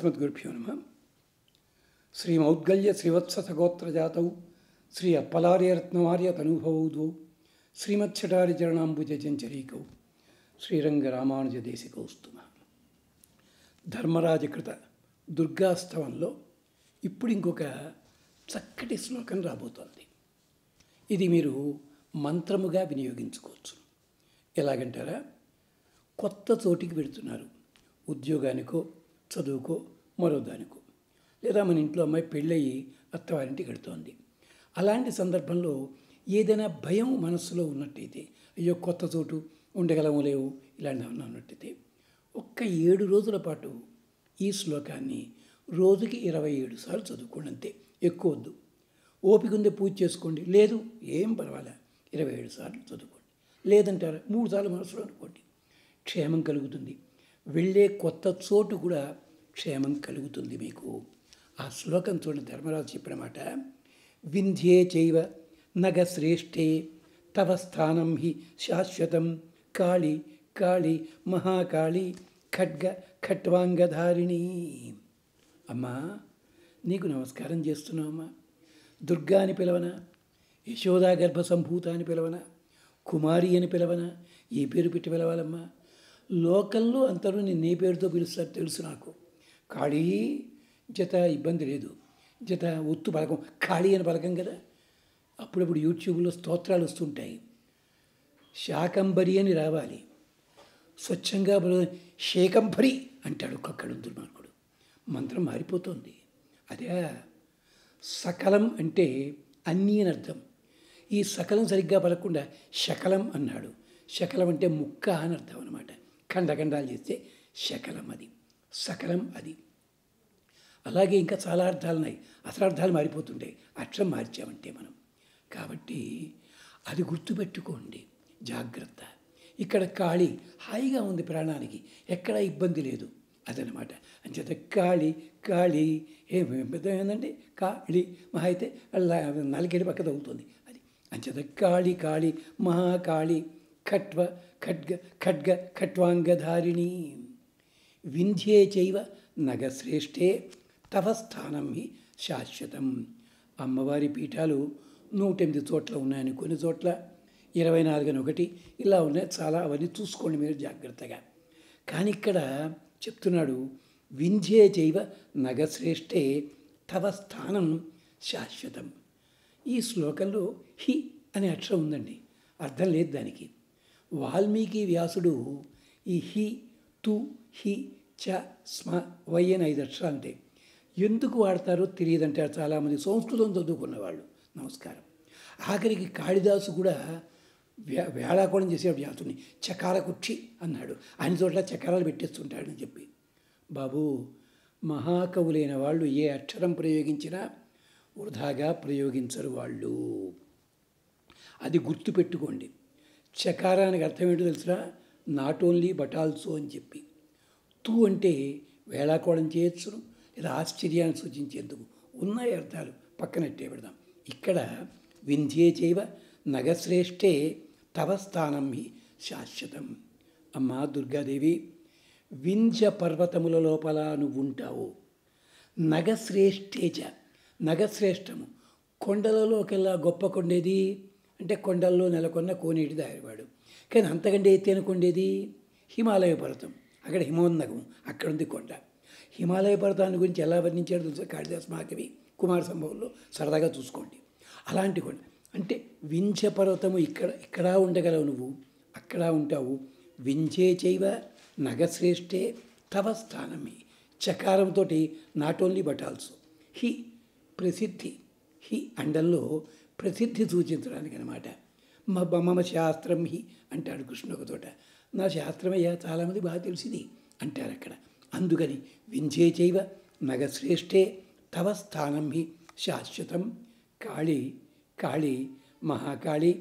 అస్మద్గురుభ్యో నమః. శ్రీమౌద్గల్య శ్రీవత్ససగోత్రజాతౌ శ్రీ అప్పలార్యరత్నమార్య తనూభవౌ ద్వౌ శ్రీమచ్చటారిచరణాంబుజచంచరీకౌ శ్రీరంగరామానుజదేశికౌస్తు. ధర్మరాజకృత దుర్గాస్తవంలో ఇప్పుడు ఇంకొక చక్కటి శ్లోకం రాబోతోంది. ఇది మీరు మంత్రముగా వినియోగించుకోవచ్చు. ఎలాగంటారా, కొత్త చోటికి వెళుతున్నారు, ఉద్యోగానికో చదువుకో మరో దానికో, లేదా మన ఇంట్లో అమ్మాయి పెళ్ళయి అత్తవారింటికి వెళుతోంది. అలాంటి సందర్భంలో ఏదైనా భయం మనస్సులో ఉన్నట్టయితే, అయ్యో కొత్త చోటు ఉండగలము లేవు ఇలాంటి ఏమన్నా ఉన్నట్టయితే, ఒక్క 7 రోజుల పాటు ఈ శ్లోకాన్ని రోజుకి 27 సార్లు చదువుకోండి. అంతే, ఎక్కువ వద్దు. ఓపిక ఉందే పూజ చేసుకోండి, లేదు ఏం పర్వాలే, 27 సార్లు చదువుకోండి. లేదంటారా 3 సార్లు మనసులో అనుకోండి. క్షేమం కలుగుతుంది. వెళ్ళే కొత్త చోటు కూడా క్షేమం కలుగుతుంది మీకు. ఆ శ్లోకం చూడండి, ధర్మరాజు చెప్పిన మాట. వింధ్యే చైవ నగ శ్రేష్ఠే తవ స్థానం హి శాశ్వతం కాళి కాళి మహాకాళి ఖడ్గ ఖట్వాంగధారిణి. అమ్మా, నీకు నమస్కారం చేస్తున్నావమ్మా. దుర్గా అని పిలవనా, యశోదా గర్భ సంభూత అని పిలవనా, కుమారి అని పిలవనా, ఏ పేరు పెట్టి పిలవాలమ్మా? లోకల్లో అందరూ నేను ఏ పేరుతో పిలుస్తారు తెలుసు నాకు. కాళీ జత ఇబ్బంది లేదు, జత ఒత్తు పలకం, ఖాళీ అని పలకం కదా. అప్పుడప్పుడు యూట్యూబ్లో స్తోత్రాలు వస్తుంటాయి. శాకంబరి అని రావాలి, స్వచ్ఛంగా శేకంబరి అంటాడు ఒక్కొక్కడు దుర్మార్గుడు. మంత్రం మారిపోతుంది. అదే సకలం అంటే అన్నీ అని అర్థం. ఈ సకలం సరిగ్గా పలకుండా శకలం అన్నాడు. శకలం అంటే ముక్క అని అర్థం అనమాట. ఖండఖండాలు చేస్తే శకలం అది, సకలం అది. అలాగే ఇంకా చాలా అర్థాలు ఉన్నాయి. అసలు అర్థాలు మారిపోతుంటాయి అక్షరం మార్చామంటే మనం. కాబట్టి అది గుర్తుపెట్టుకోండి, జాగ్రత్త. ఇక్కడ కాళి హాయిగా ఉంది, ప్రాణానికి ఎక్కడా ఇబ్బంది లేదు అదనమాట. అంచేత కాళి కాళి ఏంటంటే కాళి మహా అయితే 4 పక్క తగ్గుతుంది అది. అంచేత కాళి కాళి మహాకాళి ఖట్వ ఖడ్గ ఖడ్గ ఖట్వాంగధారిణి. వింధ్యే చైవ నగశ్రేష్ఠే తవ స్థానం హి శాశ్వతం. అమ్మవారి పీఠాలు 108 చోట్ల ఉన్నాయని, కొన్ని చోట్ల 24 ఇలా ఉన్నాయి. చాలా అవన్నీ చూసుకోండి మీరు జాగ్రత్తగా. కానీ ఇక్కడ చెప్తున్నాడు, వింధ్యే చైవ నగశ్రేష్ఠే తవ స్థానం శాశ్వతం. ఈ శ్లోకంలో హి అనే అక్షరం ఉందండి, అర్థం లేదు దానికి. వాల్మీకి వ్యాసుడు ఈ హి తు హి చ స్మ వై అని 5 అక్షరాలు ఉంటాయి. ఎందుకు వాడతారో తెలియదంటారు చాలామంది సంస్కృతం చదువుకున్న వాళ్ళు. నమస్కారం. ఆఖరికి కాళిదాసు కూడా వేళాకోళం చేసేవాడు వ్యాసుని. చకార కుక్షి అన్నాడు, ఆయన చోట్ల చకారాలు పెట్టేస్తుంటాడని చెప్పి. బాబు, మహాకవులైన వాళ్ళు ఏ అక్షరం ప్రయోగించినా వృధాగా ప్రయోగించరు వాళ్ళు. అది గుర్తుపెట్టుకోండి. చకారానికి అర్థం ఏంటో తెలుసురా, నాట్ ఓన్లీ బట్ ఆల్సో అని చెప్పి. తూ అంటే వేళాకోళం చేయొచ్చును, లేదా ఆశ్చర్యాన్ని సూచించేందుకు ఉన్నాయి అర్థాలు, పక్కనట్టే పెడదాం. ఇక్కడ వింధ్యే చైవ నగశ్రేష్ఠే తవ స్థానం హి శాశ్వతం. అమ్మా దుర్గాదేవి, వింధ్య పర్వతముల లోపల నువ్వు ఉంటావు. నగశ్రేష్ఠేచ, నగశ్రేష్టము కొండలలోకెల్లా గొప్ప కొండేది అంటే కొండల్లో నెలకొన్న కోనేటి దారివాడు. కానీ అంతకంటే ఎత్తైన కొండేది హిమాలయ పర్వతం. అక్కడ హిమోన్నగం, అక్కడ ఉంది కొండ. హిమాలయ పర్వతాన్ని గురించి ఎలా వర్ణించాడు తెలుసా కాళిదాస్ మహాకవి కుమార సంభవంలో, సరదాగా చూసుకోండి. అలాంటి కొండ అంటే వింధ్య పర్వతము ఇక్కడ ఉండగలవు నువ్వు, అక్కడ ఉంటావు. వింధ్యే చైవ నగశ్రేష్ఠే తవ స్థానమి. చకారంతో నాట్ ఓన్లీ బట్ ఆల్సో. హి ప్రసిద్ధి, హి అండంలో ప్రసిద్ధి సూచించడానికి అనమాట. మమ శాస్త్రం హి అంటాడు కృష్ణుడు ఒక చోట. నా శాస్త్రమయ్యా, చాలామంది బాగా తెలిసింది అంటారు అక్కడ. అందుకని వింధ్యే చైవ నగశ్రేష్ఠే తవ స్థానం హి శాశ్వతం. కాళి కాళి మహాకాళి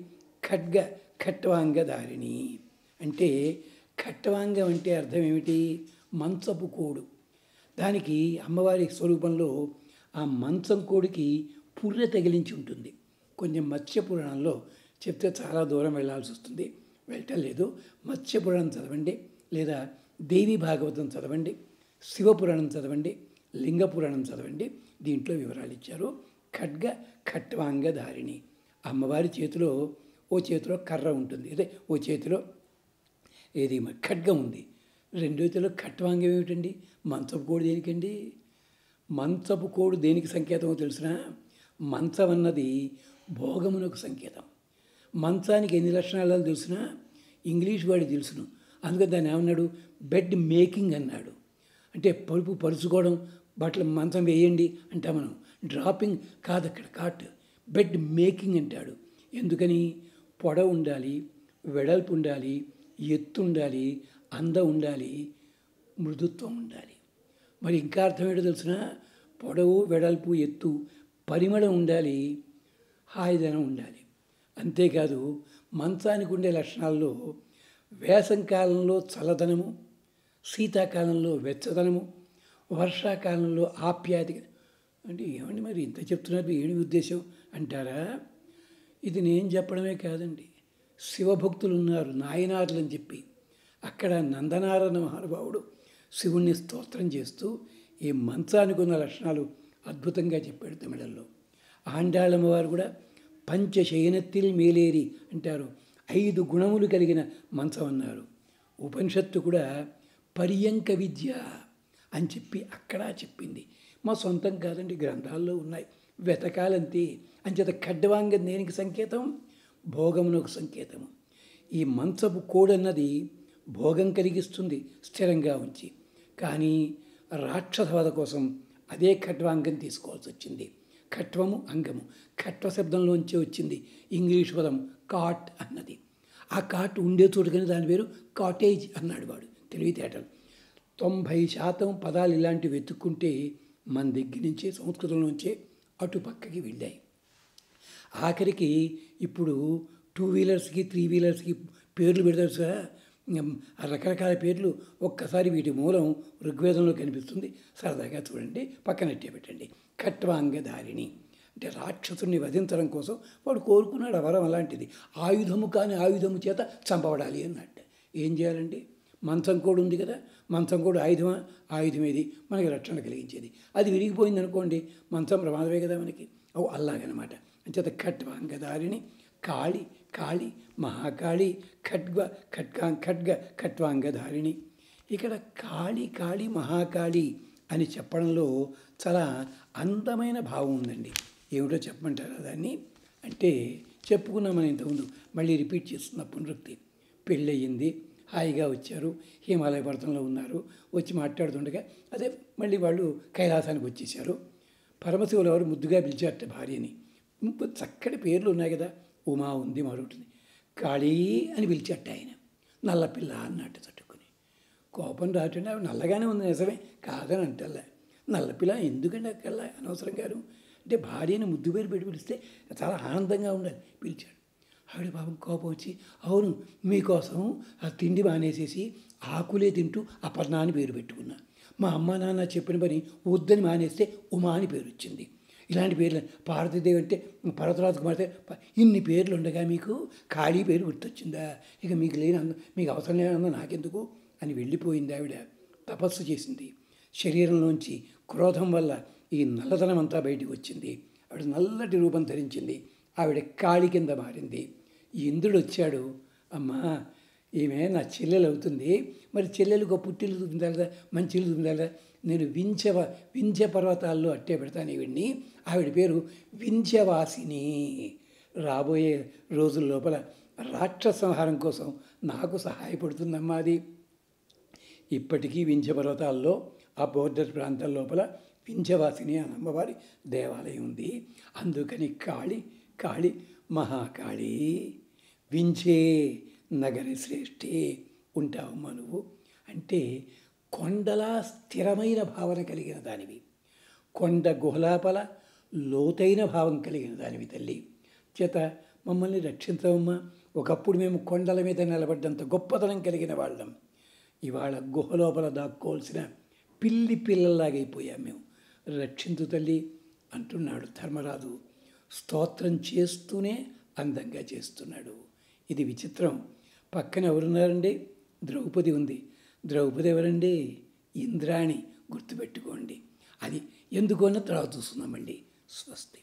ఖడ్గ ఖట్వాంగధారిణి. అంటే ఖట్వాంగం అంటే అర్థం ఏమిటి? మంచపు కోడు. దానికి అమ్మవారి స్వరూపంలో ఆ మంచం కోడికి పుర్రె తగిలించి ఉంటుంది. కొంచెం మత్స్యపురాణంలో చెప్తే చాలా దూరం వెళ్ళాల్సి వస్తుంది, వెళ్ళటం లేదు. మత్స్యపురాణం చదవండి, లేదా దేవి భాగవతం చదవండి, శివపురాణం చదవండి, లింగ పురాణం చదవండి, దీంట్లో వివరాలు ఇచ్చారు. ఖడ్గ ఖట్వాంగ ధారిణి, అమ్మవారి చేతిలో ఓ చేతిలో కర్ర ఉంటుంది, అదే ఓ చేతిలో ఏది ఖడ్గం ఉంది, రెండో చేతిలో ఖట్వాంగం ఏమిటండి? మంచపు కోడి దేనికండి? మంచపు కోడు దేనికి సంకేతమో తెలిసిన? మంచం అన్నది భోగమునకు సంకేతం. మంచానికి ఎన్ని లక్షణాలు తెలిసిన? ఇంగ్లీష్ వాడి తెలుసును, అందుకని దాన్ని ఏమన్నాడు? బెడ్ మేకింగ్ అన్నాడు. అంటే పరుచుకోవడం, బట్టలు మంచం వేయండి అంటే మనం డ్రాపింగ్ కాదు, అక్కడ కాట్ బెడ్ మేకింగ్ అంటాడు. ఎందుకని? పొడవు ఉండాలి, వెడల్పు ఉండాలి, ఎత్తు ఉండాలి, అందం ఉండాలి, మృదుత్వం ఉండాలి. మరి ఇంకా అర్థం ఏంటో తెలిసిన? పొడవు, వెడల్పు, ఎత్తు, పరిమళం ఉండాలి, హాయిదనం ఉండాలి. అంతేకాదు మంచానికి ఉండే లక్షణాల్లో వేసంకాలంలో చల్లదనము, శీతాకాలంలో వెచ్చదనము, వర్షాకాలంలో ఆప్యాయత. అంటే ఏమండి మరి ఇంత చెప్తున్నారు, ఏమి ఉద్దేశం అంటారా? ఇది నేను చెప్పడమే కాదండి, శివభక్తులు ఉన్నారు, నాయనార్లు అని చెప్పి. అక్కడ నందనారాయణ మహానుభావుడు శివుణ్ణి స్తోత్రం చేస్తూ ఈ మంచానికి ఉన్న లక్షణాలు అద్భుతంగా చెప్పాడు తమిళంలో. ఆండాళమ్మవారు కూడా పంచశయనత్తిల్ మేలేరి అంటారు, 5 గుణములు కలిగిన మంచం అన్నారు. ఉపనిషత్తు కూడా పర్యంక విద్య అని చెప్పి అక్కడ చెప్పింది. మా సొంతం కాదండి, గ్రంథాల్లో ఉన్నాయి, వెతకాలంతే. అంచేత ఖడ్వాంగం దేనికి సంకేతం? భోగమునకు సంకేతము. ఈ మంచపు కోడన్నది భోగం కలిగిస్తుంది స్థిరంగా ఉంచి, కానీ రాక్షసవధ కోసం అదే ఖడ్వాంగం తీసుకోవాల్సి వచ్చింది. ఖట్వము అంగము, ఖట్వ శబ్దంలోంచే వచ్చింది ఇంగ్లీష్ పదం కాట్ అన్నది. ఆ కాట్ ఉండే చోటు కానీ దాని పేరు కాటేజ్ అన్నాడు వాడు. తెలివితేటలు. 90% పదాలు ఇలాంటివి వెతుక్కుంటే మన దగ్గర నుంచే సంస్కృతంలోంచే అటు పక్కకి వెళ్ళాయి. ఆఖరికి ఇప్పుడు 2 వీలర్స్కి 3 వీలర్స్కి పేర్లు పెడతారు సార్, ఆ రకరకాల పేర్లు. ఒక్కసారి వీటి మూలం ఋగ్వేదంలో కనిపిస్తుంది, సరదాగా చూడండి, పక్కనట్టే పెట్టండి. ఖట్వాంగధారిణి అంటే రాక్షసుని వధించడం కోసం వాడు కోరుకున్నాడు ఆ వరం అలాంటిది. ఆయుధము కాని ఆయుధము చేత చంపబడాలి అన్నట్టు. ఏం చేయాలండి? మంచం కూడా ఉంది కదా, మంచం కూడా ఆయుధమా? ఆయుధం ఏది మనకి రక్షణ కలిగించేది. అది విరిగిపోయింది అనుకోండి, మంచం ప్రమాదమే కదా మనకి. అలాగనమాట. అంచేత ఖట్వాంగధారిణి కాళి, కాళి మహాకాళి, ఖడ్గ ఖట్వాంగధారిణి. ఇక్కడ కాళి కాళి మహాకాళి అని చెప్పడంలో చాలా అందమైన భావం ఉందండి. ఏమిటో చెప్పమంటారా దాన్ని? అంటే చెప్పుకున్నాం మనం ఇంతకుముందు, మళ్ళీ రిపీట్ చేస్తున్న పునరుక్తి. పెళ్ళయింది, హాయిగా వచ్చారు, హిమాలయ పర్వతంలో ఉన్నారు, వచ్చి మాట్లాడుతుండగా అదే మళ్ళీ వాళ్ళు కైలాసానికి వచ్చేసారు. పరమశివులు ఎవరు ముద్దుగా పిలిచారట భార్యని. చక్కటి పేర్లు ఉన్నాయి కదా, ఉమా ఉంది, మరొకటి కాళీ అని పిలిచాట ఆయన. నల్లపిల్ల అన్నట్టు తట్టుకుని కోపం రాటండి, అవి నల్లగానే ఉంది నిజమే, కాదని అంటల్లా. నల్లపిల్ల ఎందుకండి అక్కల్లా అనవసరం గారు అంటే భార్యని ముద్దు పేరు పెట్టి పిలిస్తే చాలా ఆనందంగా ఉండాలి, పిలిచాడు. ఆవిడ పాపం కోపం వచ్చి, అవును మీకోసం ఆ తిండి మానేసేసి ఆకులే తింటూ అపర్ణ అని పేరు పెట్టుకున్నా, మా అమ్మ నాన్న చెప్పిన పని వద్దని మానేస్తే ఉమా అని పేరు వచ్చింది. ఇలాంటి పేర్లు, పార్వతీదేవి అంటే పర్వతరాజు కుమార్తె, ఇన్ని పేర్లు ఉండగా మీకు ఖాళీ పేరు గుర్తొచ్చిందా? ఇక మీకు మీకు అవసరం లేనందో నాకెందుకు అని వెళ్ళిపోయింది ఆవిడ. తపస్సు చేసింది, శరీరంలోంచి క్రోధం వల్ల ఈ నల్లదనం అంతా బయటికి వచ్చింది. ఆవిడ నల్లటి రూపం ధరించింది, ఆవిడ కాళి కింద మారింది. ఇంద్రుడు వచ్చాడు, అమ్మా ఈమె నా చెల్లెలు అవుతుంది, మరి చెల్లెలకు పుట్టిల్లు చూపించాలి, మంచి ఇల్లు చూపించాలి, నేను వింధ్య పర్వతాల్లో అట్టే పెడతాను ఈవిడ్ని. ఆవిడ పేరు వింధ్యవాసిని. రాబోయే రోజుల లోపల రాక్షస సంహారం కోసం నాకు సహాయపడుతుందమ్మా అది. ఇప్పటికీ వింధ్య పర్వతాల్లో ఆ బోర్డర్ ప్రాంతాల లోపల వింధ్యవాసిని అని అమ్మవారి దేవాలయం ఉంది. అందుకని కాళి కాళి మహాకాళి వింధ్యే నగరి శ్రేష్ఠే ఉంటావమ్మా నువ్వు అంటే కొండలా స్థిరమైన భావన కలిగిన దానివి, కొండ గుహలాపల లోతైన భావం కలిగిన దానివి తల్లి. చేత మమ్మల్ని రక్షించవమ్మా. ఒకప్పుడు మేము కొండల మీద నిలబడ్డంత గొప్పతనం కలిగిన వాళ్ళం, ఇవాళ గుహలోపల దాక్కోవాల్సిన పిల్లల్లాగైపోయాం మేము. రక్షించు తల్లి అంటున్నాడు ధర్మరాజు. స్తోత్రం చేస్తూనే అందంగా చేస్తున్నాడు. ఇది విచిత్రం. పక్కన ఎవరున్నారండి? ద్రౌపది ఉంది. ద్రౌపది ఎవరండి? ఇంద్రాణి, గుర్తుపెట్టుకోండి. అది ఎందుకు అన్న తర్వాత చూస్తున్నామండి. స్వస్తి.